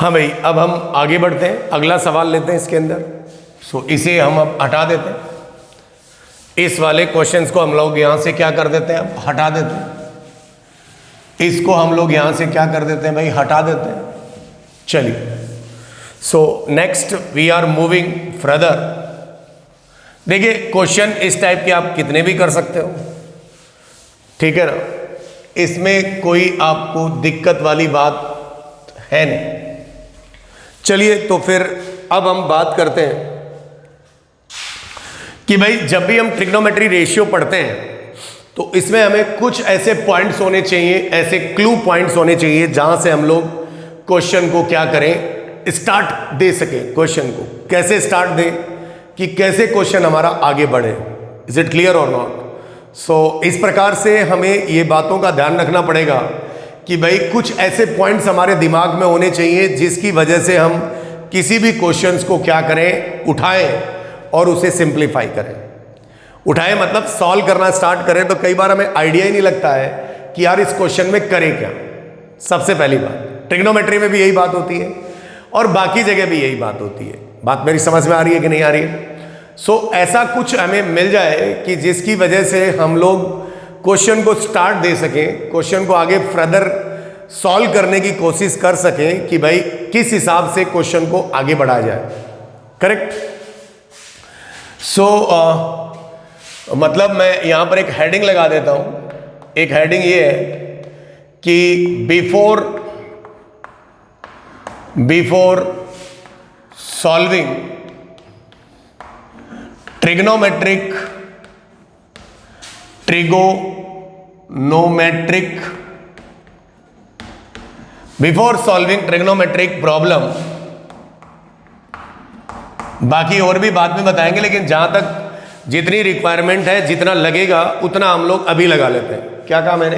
हाँ भाई, अब हम आगे बढ़ते हैं, अगला सवाल लेते हैं इसके अंदर। इसे हम अब हटा देते हैं, इस वाले क्वेश्चंस को हम लोग यहां से क्या कर देते हैं, अब हटा देते हैं। इसको हम लोग यहां से क्या कर देते हैं भाई, हटा देते हैं। चलिए, next we are moving further. देखिए, क्वेश्चन इस टाइप के आप कितने भी कर सकते हो, ठीक है ना, इसमें कोई आपको दिक्कत वाली बात है नहीं। चलिए, तो फिर अब हम बात करते हैं कि भाई जब भी हम ट्रिग्नोमेट्री रेशियो पढ़ते हैं तो इसमें हमें कुछ ऐसे पॉइंट्स होने चाहिए, ऐसे क्लू पॉइंट्स होने चाहिए जहां से हम लोग क्वेश्चन को क्या करें, स्टार्ट दे सके। क्वेश्चन को कैसे स्टार्ट दें कि कैसे क्वेश्चन हमारा आगे बढ़े। इज इट क्लियर और नॉट? इस प्रकार से हमें ये बातों का ध्यान रखना पड़ेगा कि भाई कुछ ऐसे पॉइंट्स हमारे दिमाग में होने चाहिए जिसकी वजह से हम किसी भी क्वेश्चंस को क्या करें, उठाएं और उसे सिंप्लीफाई करें। उठाएं मतलब सॉल्व करना स्टार्ट करें तो कई बार हमें आइडिया ही नहीं लगता है कि यार इस क्वेश्चन में करें क्या। सबसे पहली बात, ट्रिग्नोमेट्री में भी यही बात होती है और बाकी जगह भी यही बात होती है। बात मेरी समझ में आ रही है कि नहीं आ रही है? ऐसा कुछ हमें मिल जाए कि जिसकी वजह से हम लोग क्वेश्चन को स्टार्ट दे सकें, क्वेश्चन को आगे फर्दर सॉल्व करने की कोशिश कर सकें कि भाई किस हिसाब से क्वेश्चन को आगे बढ़ाया जाए। करेक्ट? मतलब मैं यहां पर एक हेडिंग लगा देता हूं। एक हेडिंग ये है कि बिफोर सॉल्विंग ट्रिग्नोमेट्रिक प्रॉब्लम, बाकी और भी बाद में बताएंगे, लेकिन जहां तक जितनी रिक्वायरमेंट है, जितना लगेगा उतना हम लोग अभी लगा लेते हैं। क्या कहा मैंने?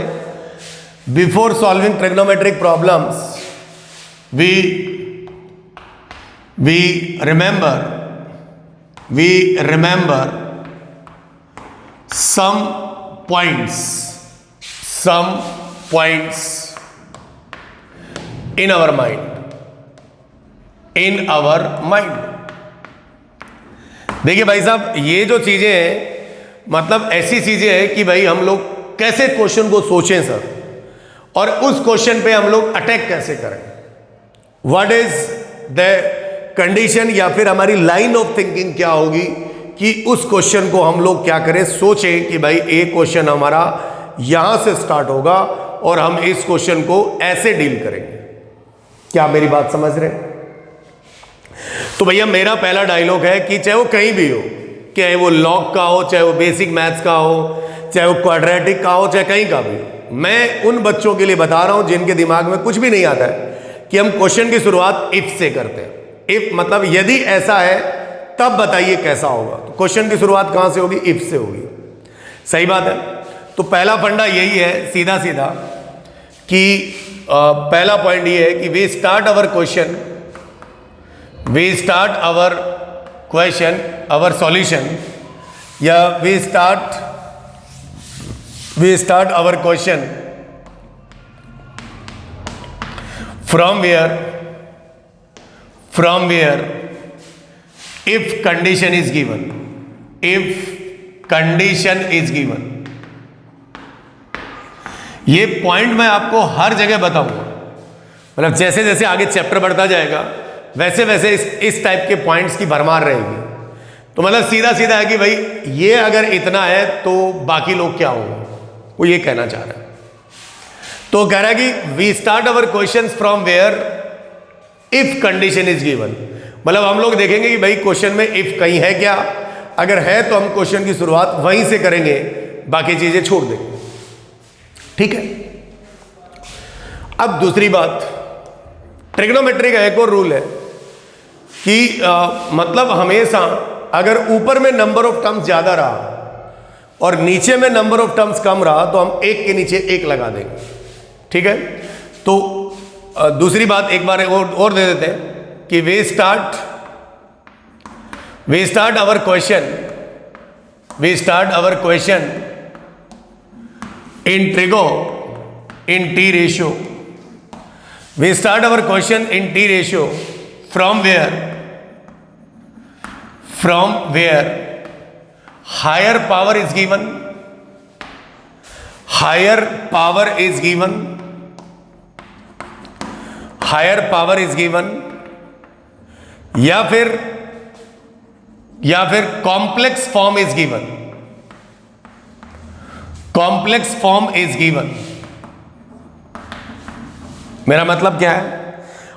Before solving trigonometric problems we remember some points in our mind। देखिए भाई साहब, ये जो चीजें हैं मतलब ऐसी चीजें हैं कि भाई हम लोग कैसे क्वेश्चन को सोचें सर, और उस क्वेश्चन पे हम लोग अटैक कैसे करें। व्हाट इज द कंडीशन या फिर हमारी लाइन ऑफ थिंकिंग क्या होगी कि उस क्वेश्चन को हम लोग क्या करें, सोचें कि भाई एक क्वेश्चन हमारा यहां से स्टार्ट होगा और हम इस क्वेश्चन को ऐसे डील करेंगे। क्या मेरी बात समझ रहे हैं? तो भैया मेरा पहला डायलॉग है कि चाहे वो कहीं भी हो, चाहे वो लॉग का हो, चाहे वो बेसिक मैथ्स का हो, चाहे वो क्वाड्रेटिक का हो, चाहे कहीं का भी हो, मैं उन बच्चों के लिए बता रहा हूं जिनके दिमाग में कुछ भी नहीं आता है कि हम क्वेश्चन की शुरुआत इफ से करते हैं। इफ मतलब यदि ऐसा है तब बताइए कैसा होगा। तो क्वेश्चन की शुरुआत कहां से होगी? इफ से होगी। सही बात है। तो पहला फंडा यही है सीधा सीधा कि पहला पॉइंट ये है कि वी स्टार्ट आवर सॉल्यूशन या we start our question from where if condition is given, ये पॉइंट मैं आपको हर जगह बताऊंगा। मतलब जैसे जैसे आगे चैप्टर बढ़ता जाएगा वैसे वैसे इस टाइप के पॉइंट्स की भरमार रहेगी। तो मतलब सीधा सीधा है कि भाई ये अगर इतना है तो बाकी लोग क्या होंगे, वो ये कहना चाह रहा है। तो कह रहा है कि we start our question from where if condition is given. मतलब हम लोग देखेंगे कि भाई क्वेश्चन में इफ कहीं है क्या, अगर है तो हम क्वेश्चन की शुरुआत वहीं से करेंगे, बाकी चीजें छोड़ देंगे। ठीक है। अब दूसरी बात, ट्रिग्नोमेट्री का एक और रूल है कि मतलब हमेशा अगर ऊपर में नंबर ऑफ टर्म्स ज्यादा रहा और नीचे में नंबर ऑफ टर्म्स कम रहा तो हम एक के नीचे एक लगा देंगे। ठीक है। तो दूसरी बात एक बार और दे देते हैं कि we start our question in T ratio We start our question in T ratio from where higher power is given, higher power is given या फिर complex form is given, complex form is given. मेरा मतलब क्या है,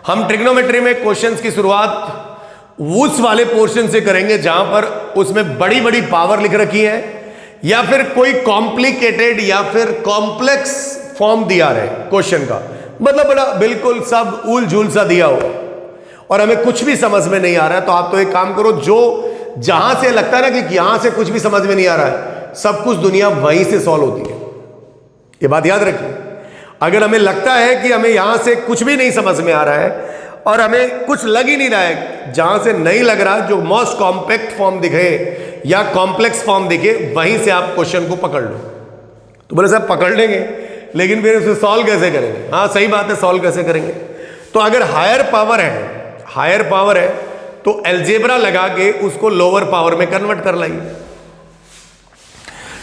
हम trigonometry में questions की शुरुआत उस वाले पोर्शन से करेंगे जहां पर उसमें बड़ी बड़ी पावर लिख रखी है या फिर कोई कॉम्प्लिकेटेड या फिर कॉम्प्लेक्स फॉर्म दिया रहे क्वेश्चन का, मतलब बड़ा बिल्कुल सब उल झूल सा दिया हो और हमें कुछ भी समझ में नहीं आ रहा है। तो आप तो एक काम करो, जो जहां से लगता है ना कि यहां से कुछ भी समझ में नहीं आ रहा है, सब कुछ दुनिया वहीं से सॉल्व होती है। ये बात याद रखिए। अगर हमें लगता है कि हमें यहां से कुछ भी नहीं समझ में आ रहा है और हमें कुछ लग ही नहीं रहा है, जहां से नहीं लग रहा, जो मोस्ट कॉम्पैक्ट फॉर्म दिखे या कॉम्प्लेक्स फॉर्म दिखे, वहीं से आप क्वेश्चन को पकड़ लो। तो बोले साहब पकड़ लेंगे, लेकिन फिर उसे सॉल्व कैसे करेंगे? हाँ सही बात है, सॉल्व कैसे करेंगे? तो अगर हायर पावर है तो अलजेब्रा लगा के उसको लोअर पावर में कन्वर्ट कर लाइए।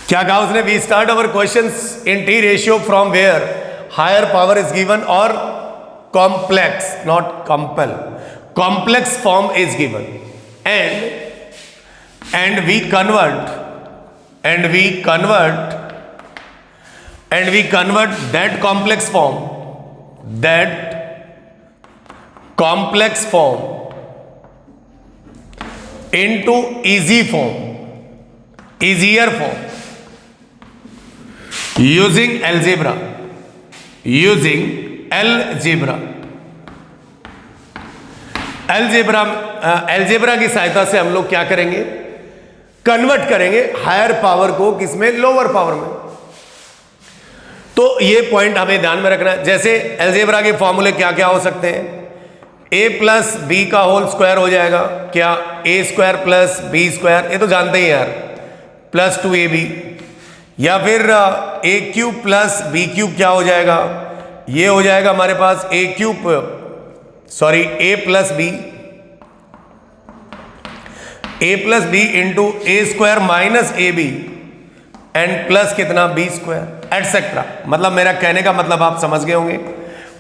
क्या कहा उसने? We start our questions in T ratio from where higher power is given और complex, not compel, complex form is given and we convert that complex form into easier form using algebra की सहायता से हम लोग क्या करेंगे? Convert करेंगे higher power को किसमें? लोअर पावर में। तो ये पॉइंट हमें ध्यान में रखना है। जैसे अलजेब्रा के फॉर्मूले क्या क्या हो सकते हैं? a प्लस बी का होल स्क्वायर हो जाएगा क्या? a square plus B square, ये तो जानते ही यार, प्लस 2ab, या फिर a cube plus B cube क्या हो जाएगा? ये हो जाएगा हमारे पास a plus B into A square minus A B and plus कितना? B square etcetera. मतलब मेरा कहने का मतलब आप समझ गए होंगे।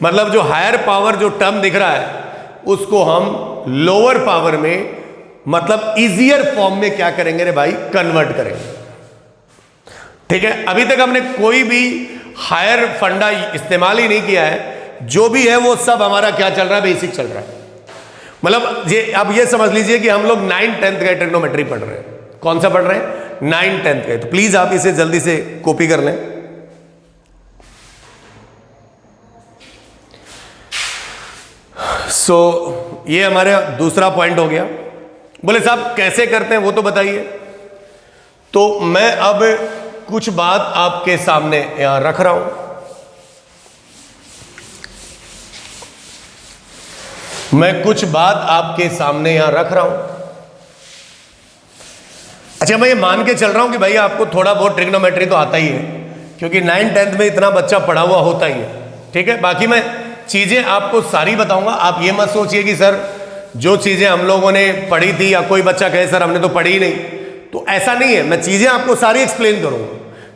मतलब जो हायर पावर जो टर्म दिख रहा है उसको हम लोअर पावर में, मतलब इजियर फॉर्म में क्या करेंगे रे भाई? कन्वर्ट करेंगे। ठीक है, अभी तक हमने कोई भी हायर फंडा इस्तेमाल ही नहीं किया है। जो भी है वो सब हमारा क्या चल रहा है? बेसिक चल रहा है। मतलब ये आप ये समझ लीजिए कि हम लोग 9th 10th का ट्रिग्नोमेट्री पढ़ रहे हैं। कौन सा पढ़ रहे हैं? 9th 10th का। तो प्लीज आप इसे जल्दी से कॉपी कर लें। ये हमारा दूसरा पॉइंट हो गया। बोले साहब कैसे करते हैं वो तो बताइए। तो मैं अब कुछ बात आपके सामने यहां रख रहा हूं। अच्छा, मैं ये मान के चल रहा हूं कि भाई आपको थोड़ा बहुत ट्रिग्नोमेट्री तो आता ही है, क्योंकि 9th 10th में इतना बच्चा पढ़ा हुआ होता ही है। ठीक है, बाकी मैं चीजें आपको सारी बताऊंगा। आप ये मत सोचिए कि सर जो चीजें हम लोगों ने पढ़ी थी, या कोई बच्चा कहे सर हमने तो पढ़ी ही नहीं, तो ऐसा नहीं है। मैं चीजें आपको सारी एक्सप्लेन करूंगा।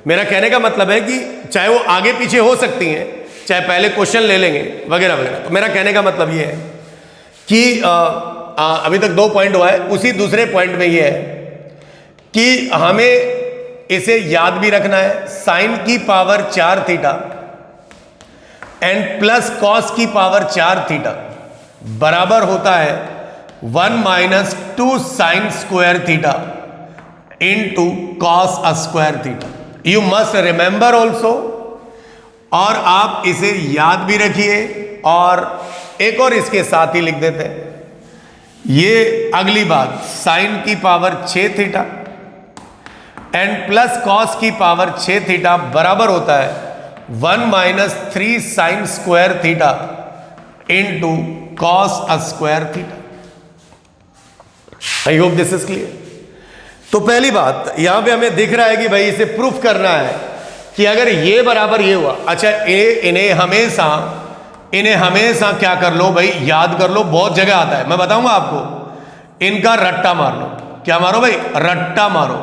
मेरा कहने का मतलब है कि चाहे वो आगे पीछे हो सकती हैं, चाहे पहले क्वेश्चन ले लेंगे वगैरह वगैरह। तो मेरा कहने का मतलब ये है कि अभी तक 2 पॉइंट हुआ है। उसी दूसरे पॉइंट में ये है कि हमें इसे याद भी रखना है। साइन की power 4 theta and plus cos की पावर 4 थीटा बराबर होता है 1 minus 2 sign square theta into cos a square theta. You must remember also, और आप इसे याद भी रखिए। और एक और इसके साथ ही लिख देते हैं, ये अगली बात, साइन की power 6 theta and plus cos की पावर 6 थीटा बराबर होता है 1 minus 3 sign square theta into cos a square theta. I hope this is clear. तो पहली बात यहां पे हमें दिख रहा है कि भाई इसे प्रूफ करना है कि अगर ये बराबर ये हुआ। अच्छा, इन्हें हमेशा इन्हें हमेशा क्या कर लो भाई, याद कर लो, बहुत जगह आता है, मैं बताऊंगा आपको। इनका रट्टा मार लो। क्या मारो भाई? रट्टा मारो।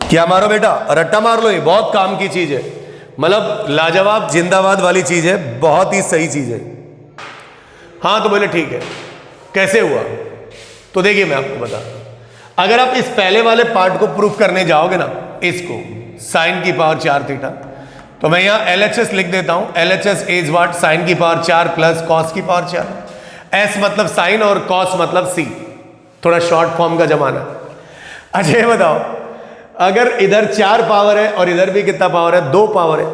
क्या मारो बेटा? रट्टा मार लो। ये बहुत काम की चीज है, मतलब लाजवाब जिंदाबाद वाली चीज है, बहुत ही सही चीज है। हाँ तो बोले ठीक है, कैसे हुआ? तो देखिए मैं आपको बता, अगर आप इस पहले वाले पार्ट को प्रूफ करने जाओगे ना, इसको साइन की पावर 4 थीटा, तो मैं यहां LHS लिख देता हूं। LHS is what? साइन की पावर 4 प्लस कॉस की पावर 4। S मतलब साइन और कॉस मतलब C, थोड़ा शॉर्ट फॉर्म का जमाना। अच्छा ये बताओ, अगर इधर 4 पावर है और इधर भी कितना पावर है? 2 पावर है,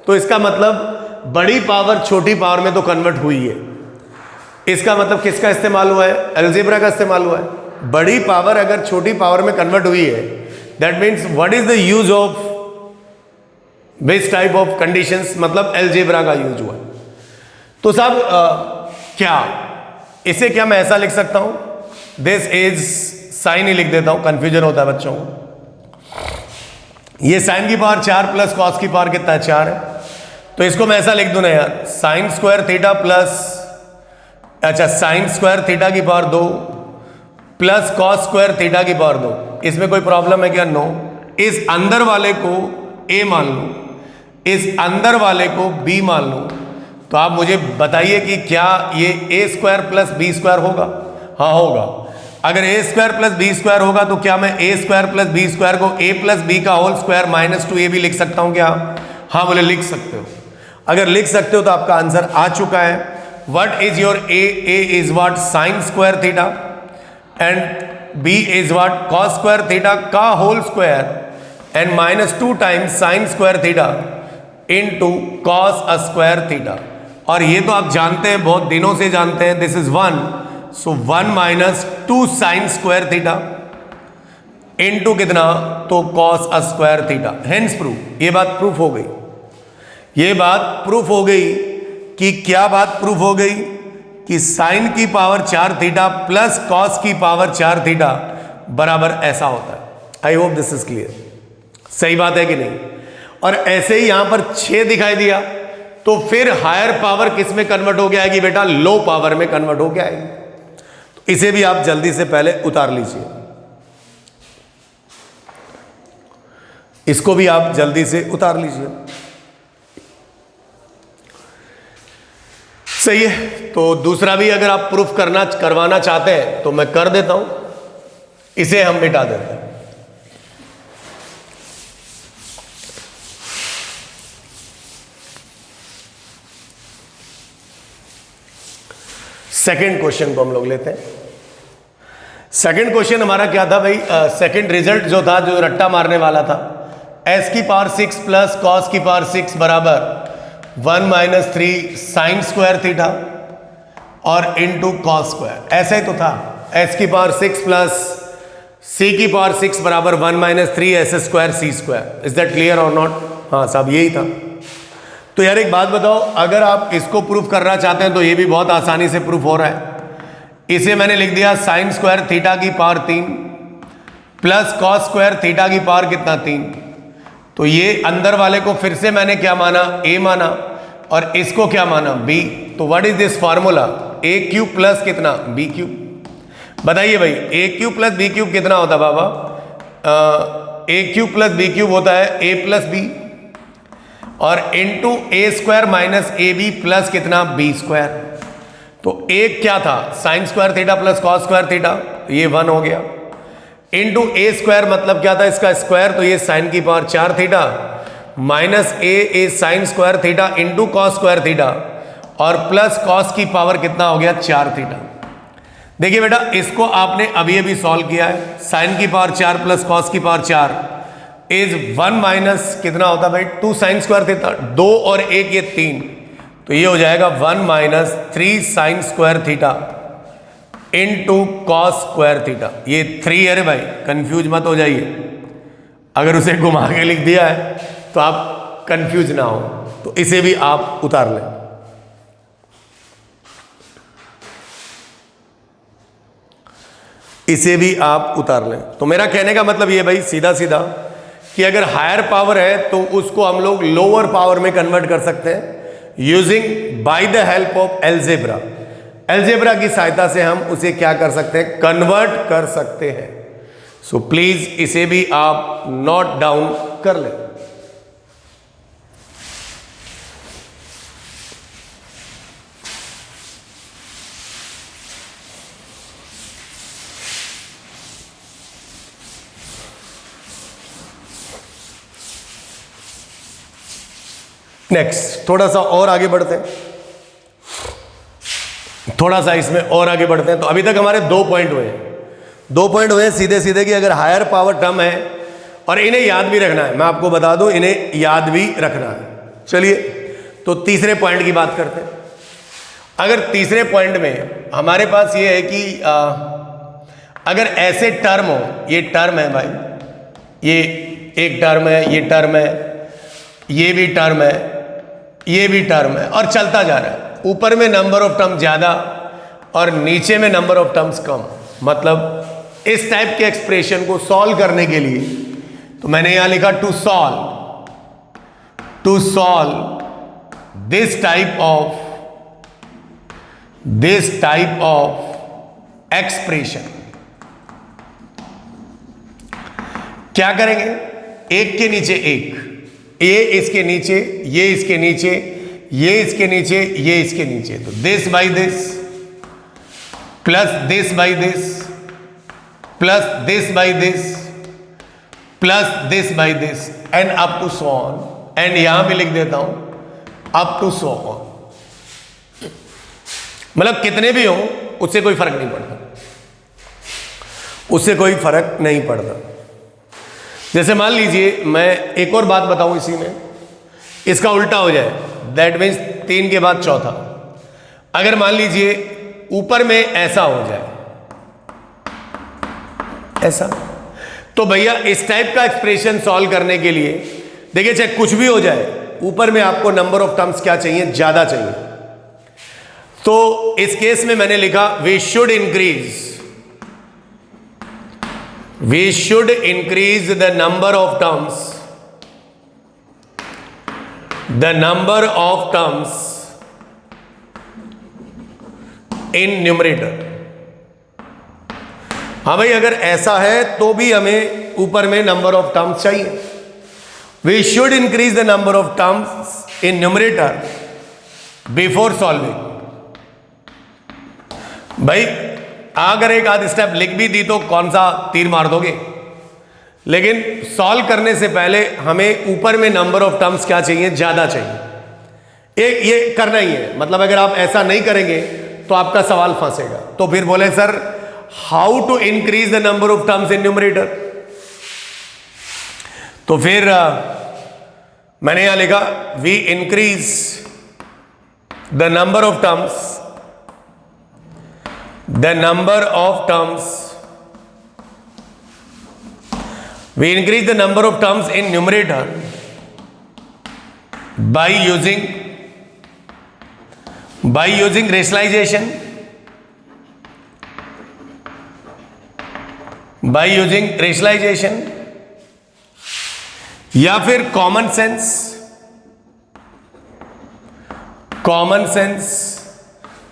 तो इसका मतलब बड़ी पावर छोटी पावर में तो कन्वर्ट हुई है। इसका मतलब किसका इस्तेमाल हुआ है? अलजेब्रा का इस्तेमाल हुआ है। बड़ी पावर अगर छोटी पावर में कन्वर्ट हुई है, that means what is the use of this type of conditions, मतलब अलजेब्रा का यूज हुआ है। तो साहब क्या इसे क्या मैं ऐसा लिख सकता हूं? दिस इज साइन ही लिख देता हूं, कंफ्यूजन होता है बच्चों को। ये साइन की पावर 4 प्लस कॉस की पावर कितना है? 4 है। तो इसको मैं ऐसा लिख दूं ना यार, साइन स्क्वायर थीटा प्लस, अच्छा साइन स्क्वायर थीटा की power 2 plus cos square theta की पावर 2। इसमें कोई प्रॉब्लम है क्या? नो। इस अंदर वाले को a मान लूं, इस अंदर वाले को b मान लूं, तो आप मुझे बताइए कि क्या ये a square plus b square होगा? हाँ होगा। अगर a square plus b square होगा तो क्या मैं a square plus b square को a प्लस b का होल स्क्वायर माइनस 2a भी लिख सकता हूं क्या? हाँ बोले लिख सकते हो। अगर लिख सकते हो तो आपका आंसर आ चुका है। What is your a? A is what? Sin square theta, and b is what? Cos square theta का whole square and minus 2 times sin square theta into cos a square theta। और ये तो आप जानते हैं, बहुत दिनों से जानते हैं, this is 1, so 1 minus 2 sign square theta into कितना? तो cos a square theta। Hence proof, ये बात प्रूफ हो गई। ये बात प्रूफ हो गई कि क्या बात प्रूफ हो गई? कि साइन की पावर 4 थीटा प्लस कॉस की पावर 4 थीटा बराबर ऐसा होता है। आई होप दिस इज क्लियर। सही बात है कि नहीं? और ऐसे ही यहां पर 6 दिखाई दिया, तो फिर हायर पावर किस में कन्वर्ट हो गया है कि बेटा? लो पावर में कन्वर्ट हो गया है। तो इसे भी आप जल्दी से पहले उतार लीजिए, इसको भी आप जल्दी से उतार लीजिए। सही है। तो दूसरा भी अगर आप प्रूफ करवाना चाहते हैं तो मैं कर देता हूं, इसे हम मिटा देते हैं। सेकंड क्वेश्चन को हम लोग लेते हैं। सेकंड क्वेश्चन हमारा क्या था भाई? सेकंड रिजल्ट जो था, जो रट्टा मारने वाला था, s की पावर 6 प्लस कॉस की पावर 6 बराबर 1 माइनस 3 साइन स्क्वायर थीटा और इंटू कॉस स्क्वायर। ऐसा ही तो था, s की पावर 6 प्लस c की पावर 6 बराबर 1 minus 3 s square c square. Is that clear और नॉट? हाँ साहब यही था। तो यार एक बात बताओ, अगर आप इसको प्रूफ करना चाहते हैं तो ये भी बहुत आसानी से प्रूफ हो रहा है। इसे मैंने लिख दिया साइन स्क्वायर थीटा की power 3 plus cos square theta की पावर कितना? 3। तो ये अंदर वाले को फिर से मैंने क्या माना? a माना, और इसको क्या माना? b। तो what is this formula? a cube plus कितना? b cube. बताइए भाई, a cube plus b cube कितना होता है बाबा? a cube plus b cube होता है a प्लस b, और into a square minus A B plus कितना? b square. तो एक क्या था? Sine square theta plus cos square theta, ये 1 हो गया। इंटू ए स्क्वायर मतलब क्या था? इसका स्क्वायर, तो ये साइन की power 4 theta minus A sine square theta into cos square theta, और प्लस कॉस की पावर कितना हो गया? 4 थीटा। देखिए बेटा, इसको आपने अभी अभी सॉल्व किया है। साइन की पावर 4 प्लस कॉस की पावर 4 इज 1 माइनस कितना होता है भाई? 2 साइन स्क्वायर थीटा, 2 और 1 ये 3, तो ये हो जाएगा 1 minus 3 sign square theta into cos square theta. ये 3 है रे भाई, कंफ्यूज मत हो जाइए। अगर उसे घुमा के लिख दिया है तो आप कंफ्यूज ना हो, तो इसे भी आप उतार लें। इसे भी आप उतार लें। तो मेरा कहने का मतलब ये भाई सीधा सीधा कि अगर हायर पावर है तो उसको हम लोग लोअर पावर में कन्वर्ट कर सकते हैं using by the help of algebra. Algebra की सहायता से हम उसे क्या कर सकते हैं, कन्वर्ट कर सकते हैं। सो प्लीज इसे भी आप नोट डाउन कर लें। नेक्स्ट थोड़ा सा और आगे बढ़ते हैं, थोड़ा सा इसमें और आगे बढ़ते हैं। तो अभी तक हमारे 2 पॉइंट हुए हैं, 2 पॉइंट हुए सीधे सीधे कि अगर हायर पावर टर्म है और इन्हें याद भी रखना है, मैं आपको बता दूं इन्हें याद भी रखना है। चलिए तो तीसरे पॉइंट की बात करते हैं। अगर तीसरे पॉइंट में हमारे पास ये है कि अगर ऐसे टर्म हो, ये टर्म है भाई, ये एक टर्म है, ये टर्म है, ये भी टर्म है, ये भी टर्म है और चलता जा रहा है, ऊपर में नंबर ऑफ टर्म ज्यादा और नीचे में नंबर ऑफ टर्म्स कम। मतलब इस टाइप के एक्सप्रेशन को सॉल्व करने के लिए तो मैंने यहां लिखा to solve this type of expression क्या करेंगे, एक के नीचे एक, ये इसके नीचे, ये इसके नीचे, ये इसके नीचे, ये इसके नीचे, तो this by this plus this by this plus this by this plus this by this and up to so on. And यहां भी लिख देता हूं अप टू सो ऑन। मतलब कितने भी हो उससे कोई फर्क नहीं पड़ता, उससे कोई फर्क नहीं पड़ता। जैसे मान लीजिए मैं एक और बात बताऊं इसी में, इसका उल्टा हो जाए, दैट मीन्स 3 के बाद चौथा। अगर मान लीजिए ऊपर में ऐसा हो जाए, ऐसा, तो भैया इस टाइप का एक्सप्रेशन सॉल्व करने के लिए देखिए चाहे कुछ भी हो जाए, ऊपर में आपको नंबर ऑफ टर्म्स क्या चाहिए, ज्यादा चाहिए। तो इस केस में मैंने लिखा we should increase the number of terms in numerator। हाँ भाई अगर ऐसा है तो भी हमें ऊपर में नंबर ऑफ टर्म्स चाहिए। We should increase the number of terms in numerator before solving. भाई अगर एक आध स्टेप लिख भी दी तो कौन सा तीर मार दोगे, लेकिन सॉल्व करने से पहले हमें ऊपर में नंबर ऑफ टर्म्स क्या चाहिए, ज्यादा चाहिए। एक ये करना ही है, मतलब अगर आप ऐसा नहीं करेंगे तो आपका सवाल फंसेगा। तो फिर बोले sir how to increase the number of terms in numerator. तो फिर मैंने यहां लिखा we increase the number of terms, the number of terms, we increase the number of terms in numerator by using rationalization, या फिर common sense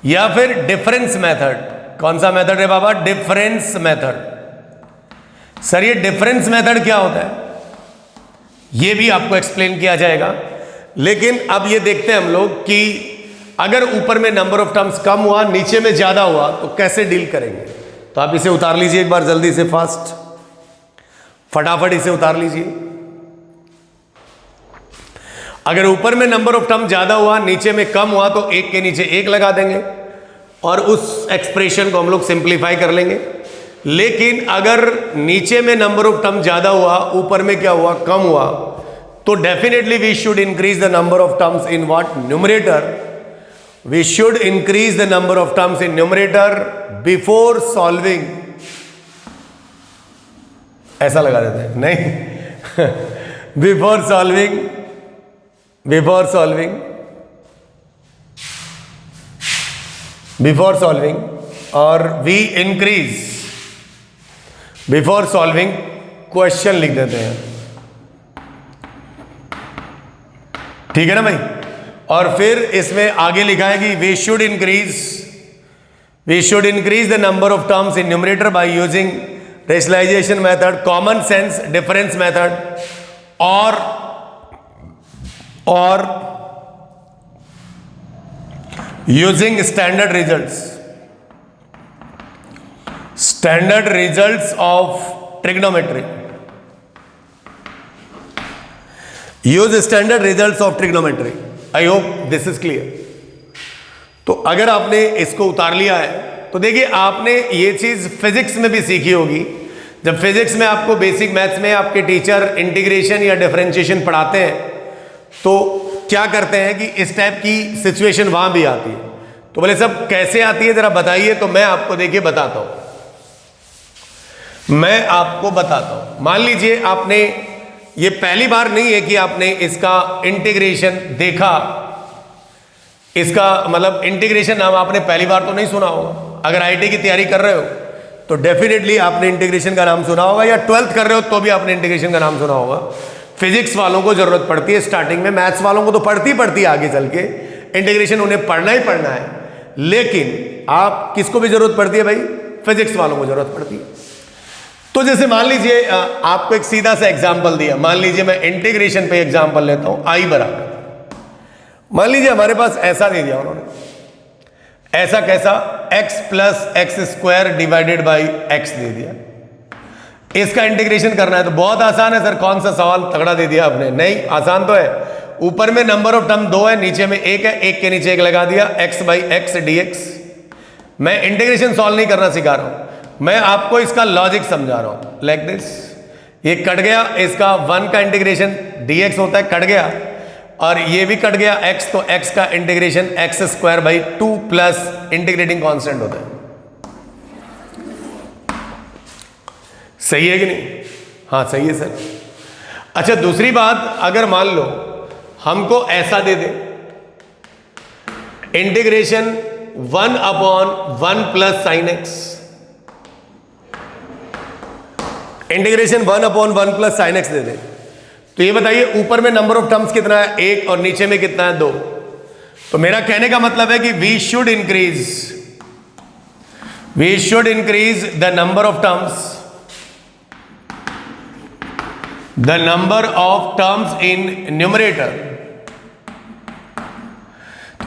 या फिर difference method. कौन सा मेथड है बाबा, डिफरेंस मेथड। सर ये डिफरेंस मेथड क्या होता है ये भी आपको एक्सप्लेन किया जाएगा, लेकिन अब ये देखते हैं हम लोग कि अगर ऊपर में नंबर ऑफ टर्म्स कम हुआ, नीचे में ज्यादा हुआ तो कैसे डील करेंगे। तो आप इसे उतार लीजिए एक बार जल्दी से, फास्ट, फटाफट इसे उतार लीजिए। अगर ऊपर में नंबर ऑफ टर्म ज्यादा हुआ, नीचे में कम हुआ, तो एक के नीचे एक लगा देंगे और उस एक्सप्रेशन को हम लोग सिंप्लीफाई कर लेंगे। लेकिन अगर नीचे में नंबर ऑफ टर्म ज्यादा हुआ, ऊपर में क्या हुआ, कम हुआ, तो definitely we should increase the number of terms in what, numerator. We should increase the number of terms in numerator before solving. ऐसा लगा देते हैं, नहीं बिफोर सॉल्विंग और we increase before solving question लिख देते हैं। ठीक है ना भाई। और फिर इसमें आगे लिखा है कि we should increase the number of terms in numerator by using rationalization method, common sense difference method और using standard results of trigonometry. Use standard results of trigonometry. I hope this is clear. तो अगर आपने इसको उतार लिया है तो देखिए आपने ये चीज फिजिक्स में भी सीखी होगी। जब फिजिक्स में आपको बेसिक मैथ्स में आपके टीचर इंटीग्रेशन या डिफरेंशिएशन पढ़ाते हैं तो क्या करते हैं कि इस टाइप की सिचुएशन वहां भी आती है। तो बोले सब कैसे आती है जरा बताइए। तो मैं आपको देखिए बताता हूं, मैं आपको बताता हूं। मान लीजिए आपने ये पहली बार नहीं है कि आपने इसका इंटीग्रेशन देखा, इसका मतलब इंटीग्रेशन नाम आपने पहली बार तो नहीं सुना होगा। अगर आईटी की तैयारी कर रहे हो तो डेफिनेटली आपने इंटीग्रेशन का नाम सुना होगा, या 12th कर रहे हो तो भी आपने इंटीग्रेशन का नाम सुना होगा। फिजिक्स वालों को जरूरत पड़ती है स्टार्टिंग में, मैथ्स वालों को तो पढ़ती है आगे चल के, इंटीग्रेशन उन्हें पढ़ना ही पढ़ना है। लेकिन आप किसको भी जरूरत पड़ती है भाई? फिजिक्स वालों को जरूरत पड़ती है। तो जैसे मान लीजिए आपको एक सीधा सा एग्जांपल दिया, मान लीजिए मैं इंटीग्रेशन पे एग्जांपल लेता हूं, आई बराबर, मान लीजिए हमारे पास ऐसा दे दिया उन्होंने, ऐसा कैसा, x plus x square divided by x दे दिया। इसका इंटीग्रेशन करना है तो बहुत आसान है सर, कौन सा सवाल तगड़ा दे दिया आपने? नहीं, आसान तो है। ऊपर में नंबर ऑफ टर्म 2 है, नीचे में 1 है, 1 के नीचे 1 लगा दिया, x बाई एक्स dx। मैं इंटीग्रेशन सॉल्व नहीं करना सिखा रहा हूं, मैं आपको इसका लॉजिक समझा रहा हूं। लाइक दिस, ये कट गया, इसका 1 का इंटीग्रेशन dx होता है, कट गया, और ये भी कट गया x, तो x का integration x square by 2 plus integrating constant होता है। सही है कि नहीं? हाँ सही है सर। अच्छा दूसरी बात, अगर मान लो हमको ऐसा दे दे, integration 1/1 plus sine x, integration 1/1 plus sine x दे दे, तो ये बताइए ऊपर में नंबर ऑफ टर्म्स कितना है? 1, और नीचे में कितना है? 2। तो मेरा कहने का मतलब है कि we should increase the number of terms in numerator.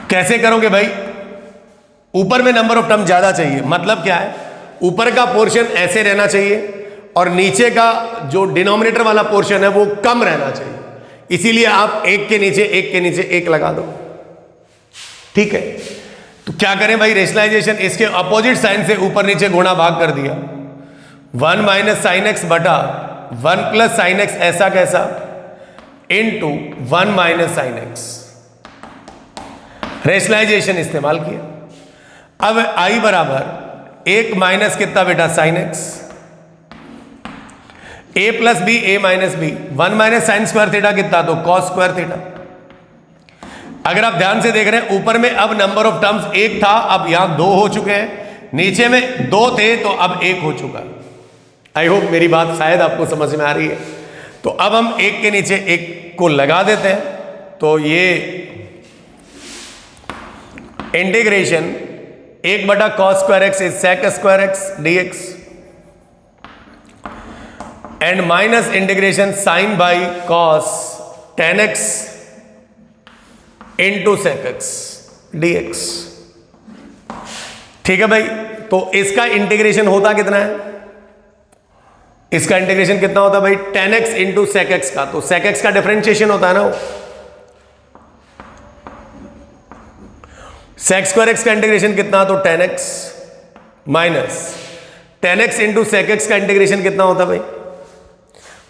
कैसे करोगे भाई? ऊपर में नंबर ऑफ टर्म ज्यादा चाहिए, मतलब क्या है, ऊपर का पोर्शन ऐसे रहना चाहिए और नीचे का जो डिनोमिनेटर वाला पोर्शन है वो कम रहना चाहिए। इसीलिए आप 1 के नीचे 1 के नीचे 1 लगा दो, ठीक है। तो क्या करें भाई? रेशनलाइजेशन, इसके अपोजिट साइन से ऊपर नीचे गुणा भाग कर दिया, 1 माइनस साइन एक्स बटा 1 प्लस साइन एक्स, ऐसा कैसा, into 1 minus sine x. Rationalization इस्तेमाल किया। अब आई बराबर 1 माइनस कितना बेटा? Sine x, a plus B, A minus B, 1 minus sine square theta कितना? तो कॉस स्क्वायर थीटा। अगर आप ध्यान से देख रहे हैं ऊपर में अब नंबर ऑफ टर्म्स 1 था, अब यहां 2 हो चुके हैं, नीचे में 2 थे तो अब 1 हो चुका। आई होप मेरी बात शायद आपको समझ में आ रही है। तो अब हम 1 के नीचे 1 को लगा देते हैं, तो ये इंटीग्रेशन 1 बटा cos square x is sec square x dx and minus integration sine by cos tan x into sec x dx। ठीक है भाई, तो इसका इंटीग्रेशन होता कितना है? इसका इंटीग्रेशन कितना होता है भाई? tan x into sec x का, तो सेक एक्स का डिफरेंशिएशन होता है ना, सेक स्क्वायर एक्स का इंटीग्रेशन कितना? तो tan x minus tan x into sec x का इंटीग्रेशन कितना होता है भाई?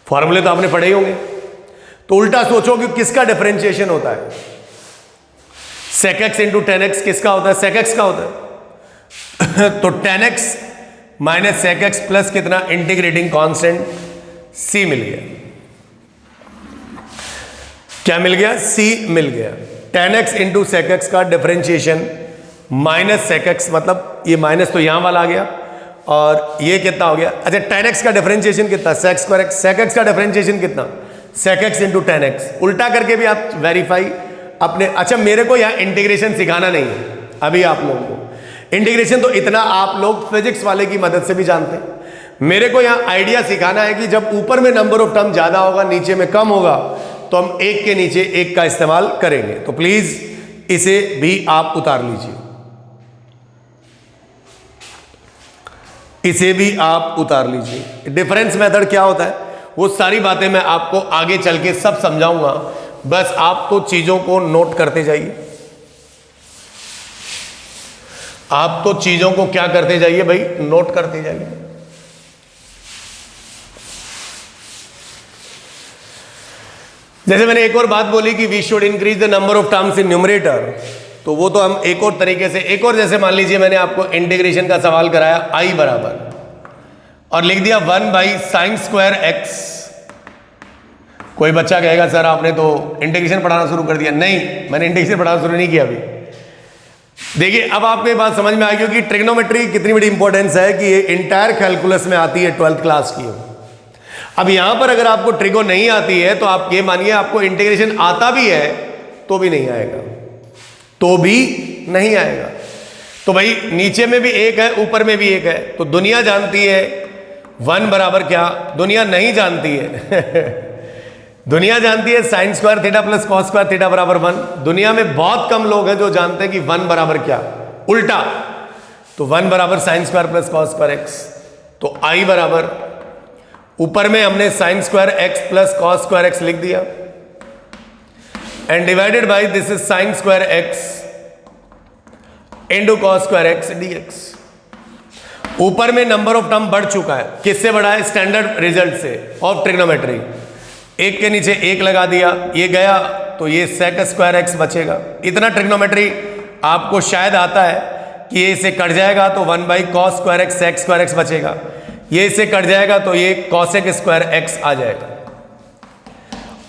फॉर्मूले तो आपने पढ़े ही होंगे। तो उल्टा सोचो कि किसका डिफरेंशिएशन होता है? Sec x into tan x किसका होता है? सेक एक्स का होता है। तो tan x minus sec x plus कितना? इंटीग्रेटिंग कांस्टेंट c मिल गया। क्या मिल गया? c मिल गया। tan x into sec x का डिफरेंशिएशन माइनस सेक एक्स, मतलब ये माइनस तो यहां वाला आ गया, और ये कितना हो गया? अच्छा tan x का डिफरेंशिएशन कितना? Sec square x. Sec x का डिफरेंशिएशन कितना? Sec x into tan x। उल्टा करके भी आप वेरीफाई अपने, अच्छा मेरे को यहाँ इंटीग्रेशन सिखाना नहीं है अभी आप लोगों को। इंटीग्रेशन तो इतना आप लोग फिजिक्स वाले की मदद से भी जानते हैं। मेरे को यहाँ आइडिया सिखाना है कि जब ऊपर में नंबर ऑफ टर्म ज्यादा होगा, नीचे में कम होगा, तो हम एक के नीचे एक का इस्तेमाल करेंगे। तो प्लीज इसे भी आप उतार लीजिए, इसे भी आप उतार लीजिए। डिफरेंस मेथड क्या होता है वो सारी बातें मैं आपको आगे चल के सब समझाऊंगा, बस आप तो चीजों को नोट करते जाइए। आप तो चीजों को क्या करते जाइए भाई, नोट करते जाइए। जैसे मैंने एक और बात बोली कि we should increase the number of terms in numerator, तो वो तो हम एक और तरीके से, एक और जैसे मान लीजिए मैंने आपको इंटीग्रेशन का सवाल कराया आई बराबर और लिख दिया 1/sin²x। कोई बच्चा कहेगा सर आपने तो इंटीग्रेशन पढ़ाना शुरू कर दिया। नहीं, मैंने इंटीग्रेशन पढ़ाना शुरू नहीं किया अभी। देखिए अब आपको ये बात समझ में आ गई कि ट्रिग्नोमेट्री कितनी बड़ी इंपॉर्टेंस है, कि ये इंटायर कैलकुलस में आती है 12th क्लास की। अब यहां पर अगर आपको ट्रिगो नहीं आती है तो आप ये मानिए आपको इंटीग्रेशन आता भी है तो भी नहीं आएगा, तो भी नहीं आएगा। तो भाई नीचे में भी एक है, ऊपर में भी एक है, तो दुनिया जानती है 1 बराबर क्या, दुनिया नहीं जानती है दुनिया जानती है sin² + cos² बराबर 1। दुनिया में बहुत कम लोग हैं जो जानते हैं कि 1 बराबर क्या, उल्टा। तो 1 बराबर sin² + cos²x, तो i बराबर, ऊपर में हमने sin²x + cos²x लिख दिया and divided by this is sin²x * cos²x dx। ऊपर में नंबर ऑफ टर्म बढ़ चुका है, किससे बढ़ा है, स्टैंडर्ड रिजल्ट से ऑफ ट्रिग्नोमेट्री। एक के नीचे एक लगा दिया, ये गया तो ये sec² बचेगा। इतना ट्रिग्नोमेट्री आपको शायद आता है कि ये इसे कट जाएगा तो 1/cos² sec² बचेगा, ये इसे कट जाएगा तो ये cosec² आ जाएगा।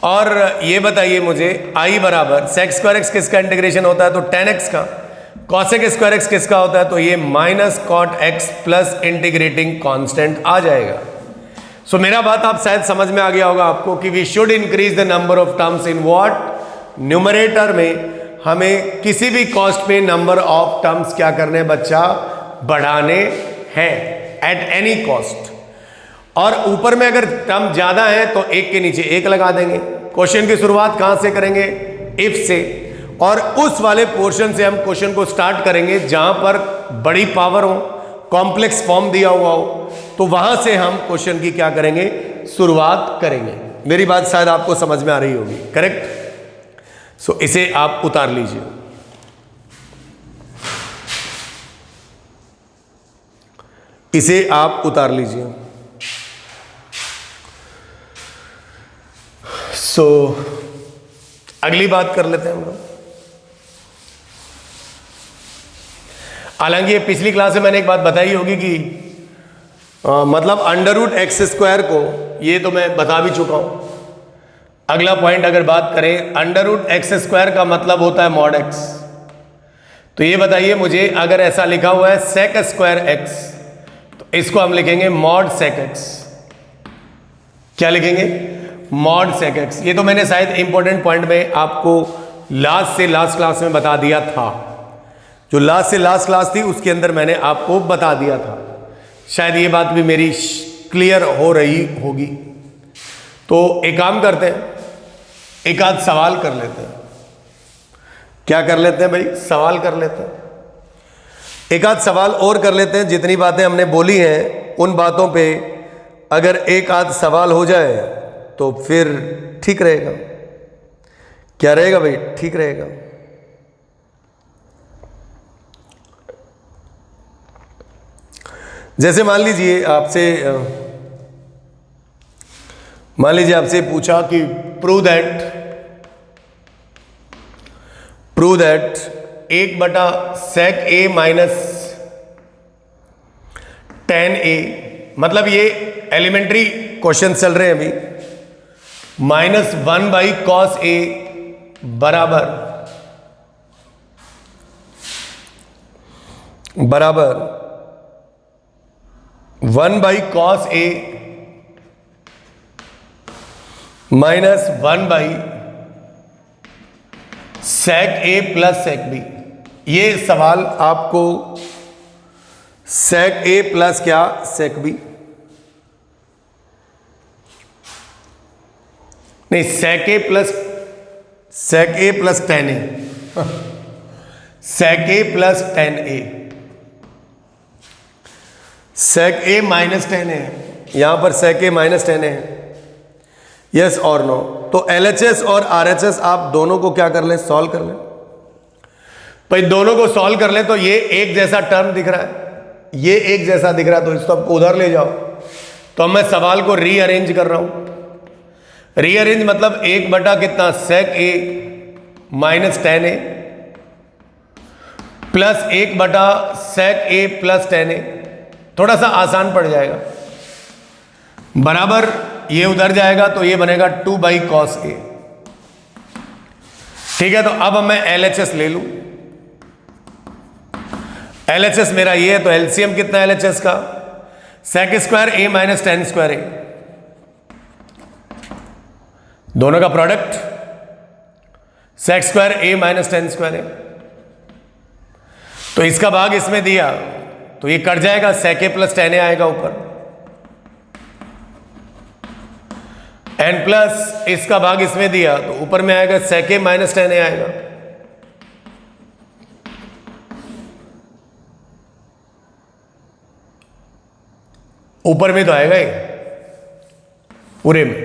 और ये बताइए मुझे i बराबर sec² किसका इंटीग्रेशन होता है, तो tan x का। cosec² किसका होता है, तो ये -cot x plus integrating constant आ जाएगा। सो मेरा बात आप शायद समझ में आ गया होगा आपको कि we should increase the number of terms in what, numerator में हमें किसी भी कॉस्ट पे नंबर ऑफ टर्म्स क्या करने बच्चा, बढ़ाने हैं एट एनी कॉस्ट। और ऊपर में अगर टर्म ज्यादा है तो एक के नीचे एक लगा देंगे। क्वेश्चन की शुरुआत कहां से करेंगे, इफ से, और उस वाले पोर्शन से हम क्वेश्चन को स्टार्ट करेंगे जहां पर बड़ी पावर हो, कॉम्प्लेक्स फॉर्म दिया हुआ हो, तो वहां से हम क्वेश्चन की क्या करेंगे, शुरुआत करेंगे। मेरी बात शायद आपको समझ में आ रही होगी, करेक्ट। सो इसे आप उतार लीजिए, इसे आप उतार लीजिए। सो अगली बात कर लेते हैं हम लोग। हालांकि पिछली क्लास में मैंने एक बात बताई होगी कि मतलब √x² को, ये तो मैं बता भी चुका हूं। अगला पॉइंट अगर बात करें, √x² का मतलब होता है mod x। तो ये बताइए मुझे, अगर ऐसा लिखा हुआ है sec²x, तो इसको हम लिखेंगे mod sec(x). क्या लिखेंगे, mod sec(x). ये तो मैंने शायद इंपॉर्टेंट पॉइंट में आपको लास्ट से लास्ट क्लास में बता दिया था, जो लास्ट से लास्ट क्लास थी उसके अंदर मैंने आपको बता दिया था। शायद ये बात भी मेरी क्लियर हो रही होगी। तो एक काम करते हैं, एक आध सवाल कर लेते हैं। क्या कर लेते हैं भाई, सवाल कर लेते हैं। एक आध सवाल और कर लेते हैं। जितनी बातें हमने बोली हैं उन बातों पे अगर एक आध सवाल हो जाए तो फिर ठीक रहेगा। क्या रहेगा भाई, ठीक रहेगा। जैसे मान लीजिए आपसे पूछा कि प्रूव दैट 1/sec(a - tan a), मतलब ये एलिमेंट्री क्वेश्चन चल रहे हैं अभी, -1/cos a बराबर 1/cos a - 1/sec sec a plus sec b, ये सवाल आपको sec a प्लस क्या sec b, नहीं sec a plus tan a sec a plus tan a, sec a minus tan a है, यहां पर sec a minus tan a है, yes और नो। तो LHS और RHS आप दोनों को क्या कर लें, सॉल्व कर लें। भाई दोनों को सॉल्व कर लें तो ये एक जैसा टर्म दिख रहा है, ये एक जैसा दिख रहा है, तो इसको आपको उधर ले जाओ। तो मैं सवाल को रीअरेंज कर रहा हूं। रीअरेंज मतलब एक बटा कितना, sec a minus tan a plus एक बटा sec a plus tan a, थोड़ा सा आसान पड़ जाएगा, बराबर ये उधर जाएगा तो ये बनेगा 2 बाई cos a। ठीक है, तो अब मैं LHS ले लूं। LHS मेरा ये है, तो LCM कितना है LHS का, sec square a minus tan square a, दोनों का product sec square a minus tan square a, तो इसका भाग इसमें दिया तो ये कट जाएगा, sec a plus tan a आएगा ऊपर, n प्लस इसका भाग इसमें दिया तो ऊपर में आएगा sec a minus tan a आएगा। ऊपर में तो आएगा ही पूरे में,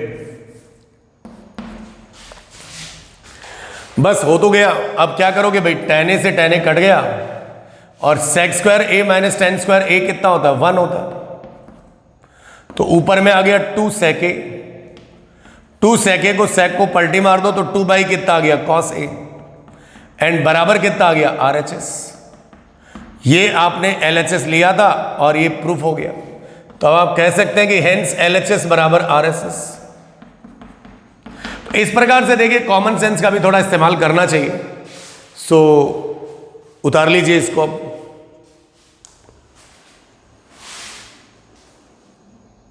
बस हो तो गया। अब क्या करोगे भाई, tan a से tan a कट गया और sec square a minus tan square a कितना होता है, 1 होता है, तो ऊपर में आ गया 2 sec a, 2 sec a को sec को पलटी मार दो तो 2 बाई कितना आ गया cos a, एंड बराबर कितना आ गया RHS। ये आपने LHS लिया था और ये प्रूफ हो गया, तो अब आप कह सकते हैं कि हेंस LHS बराबर RHS। तो इस प्रकार से देखिए कॉमन सेंस का भी थोड़ा इस्तेमाल करना चाहिए। सो उतार लीजिए इसको अब।